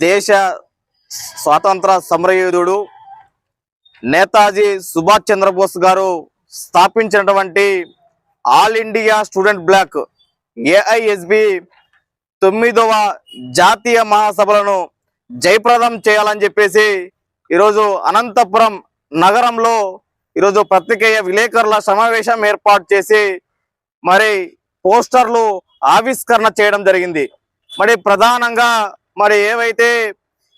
దేశ స్వాతంత్ర సమరయోధుడు నేతాజీ సుభాష్ చంద్రబోస్ గారు స్థాపించినటువంటి all India student bloc AISB 9వ జాతీయ మహాసభలను జయప్రదం చేయాలని చెప్పేసి ఈరోజు అనంతపురం నగరంలో ఈరోజు పత్రికేయ విలేకరుల సమావేశం ఏర్పాటు చేసి మరి పోస్టర్లు ఆవిష్కరణ చేయడం జరిగింది. మరి ప్రధానంగా మరి ఏవైతే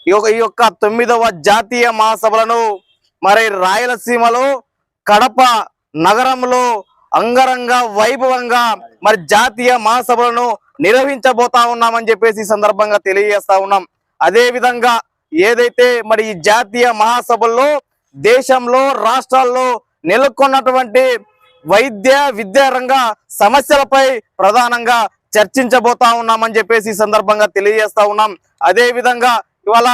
ఈ యొక్క 9వ జాతీయ మహాసభలను మరి రాయలసీమలో కడప నగరంలో అంగరంగ వైభవంగా మరి జాతీయ మహాసభలను నిర్వహించబోతా ఉన్నామని చెప్పేసి ఈ సందర్భంగా తెలియజేస్తా ఉన్నాం. అదే విధంగా ఏదైతే మరి ఈ జాతీయ మహాసభల్లో దేశంలో రాష్ట్రాల్లో నెలకొన్నటువంటి వైద్య విద్యా రంగ సమస్యలపై ప్రధానంగా చర్చించబోతా ఉన్నామని చెప్పేసి ఈ సందర్భంగా తెలియజేస్తా ఉన్నాం. అదే విధంగా ఇవాళ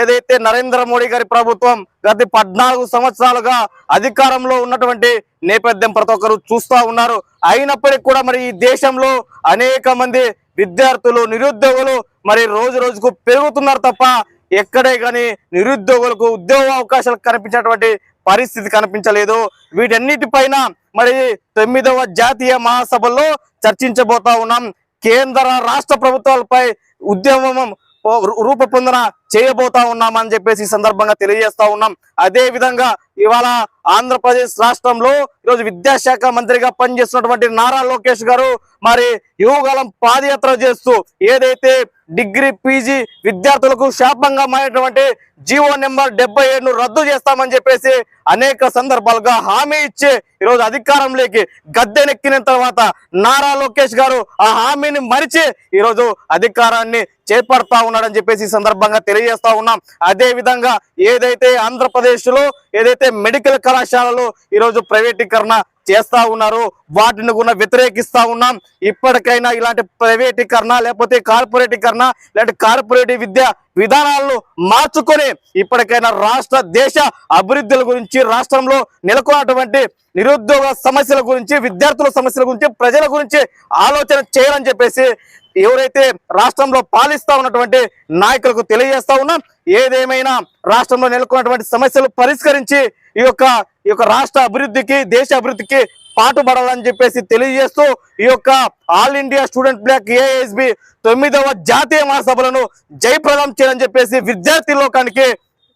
ఏదైతే నరేంద్ర మోడీ గారి ప్రభుత్వం గత 14 సంవత్సరాలుగా అధికారంలో ఉన్నటువంటి నేపథ్యం ప్రతి ఒక్కరు చూస్తూ ఉన్నారు. అయినప్పటికీ కూడా మరి ఈ దేశంలో అనేక మంది విద్యార్థులు నిరుద్యోగులు మరి రోజు రోజుకు పెరుగుతున్నారు తప్ప ఎక్కడే కానీ నిరుద్యోగులకు ఉద్యోగ అవకాశాలు కనిపించేటువంటి పరిస్థితి కనిపించలేదు. వీటన్నిటిపైన మరి 9వ జాతీయ మహాసభల్లో చర్చించబోతా ఉన్నాం. కేంద్ర రాష్ట్ర ప్రభుత్వాలపై ఉద్యమం రూపొందన చేయబోతా ఉన్నామని చెప్పేసి ఈ సందర్భంగా తెలియజేస్తా ఉన్నాం. అదే విధంగా ఇవాళ ఆంధ్రప్రదేశ్ రాష్ట్రంలో ఈరోజు విద్యాశాఖ మంత్రిగా పనిచేస్తున్నటువంటి నారా లోకేష్ గారు మరి యువగలం పాదయాత్ర చేస్తూ ఏదైతే డిగ్రీ పీజీ విద్యార్థులకు శాపంగా మారినటువంటి జీవో నెంబర్ 77ను రద్దు చేస్తామని చెప్పేసి అనేక సందర్భాలుగా హామీ ఇచ్చి ఈరోజు అధికారంలోకి గద్దెనెక్కిన తర్వాత నారా లోకేష్ గారు ఆ హామీని మరిచి ఈరోజు అధికారాన్ని చేపడతా ఉన్నాడని చెప్పేసి ఈ సందర్భంగా తెలియజేస్తా ఉన్నాం. అదే విధంగా ఏదైతే ఆంధ్రప్రదేశ్ లో ఏదైతే మెడికల్ కళాశాలలు ఈరోజు ప్రైవేటీకరణ చేస్తా ఉన్నారు వాటిని కూడా వ్యతిరేకిస్తా ఉన్నాం. ఇప్పటికైనా ఇలాంటి ప్రైవేటీకరణ లేకపోతే కార్పొరేటీకరణ ఇలాంటి కార్పొరేటివ్ విద్యా విధానాలను మార్చుకొని ఇప్పటికైనా రాష్ట్ర దేశ అభివృద్ధుల గురించి రాష్ట్రంలో నెలకొన్నటువంటి నిరుద్యోగ సమస్యల గురించి విద్యార్థుల సమస్యల గురించి ప్రజల గురించి ఆలోచన చేయాలని చెప్పేసి ఎవరైతే రాష్ట్రంలో పాలిస్తా ఉన్నటువంటి నాయకులకు తెలియజేస్తా ఉన్నాం. ఏదేమైనా రాష్ట్రంలో నెలకొన్నటువంటి సమస్యలు పరిష్కరించి ఈ యొక్క రాష్ట్ర అభివృద్ధికి దేశ అభివృద్ధికి పాటుపడాలని చెప్పేసి తెలియజేస్తూ ఈ యొక్క all India student bloc AISB 9వ జాతీయ మహాసభలను జయప్రదం చేయాలని చెప్పేసి విద్యార్థి లోకానికి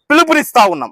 పిలుపునిస్తా ఉన్నాం.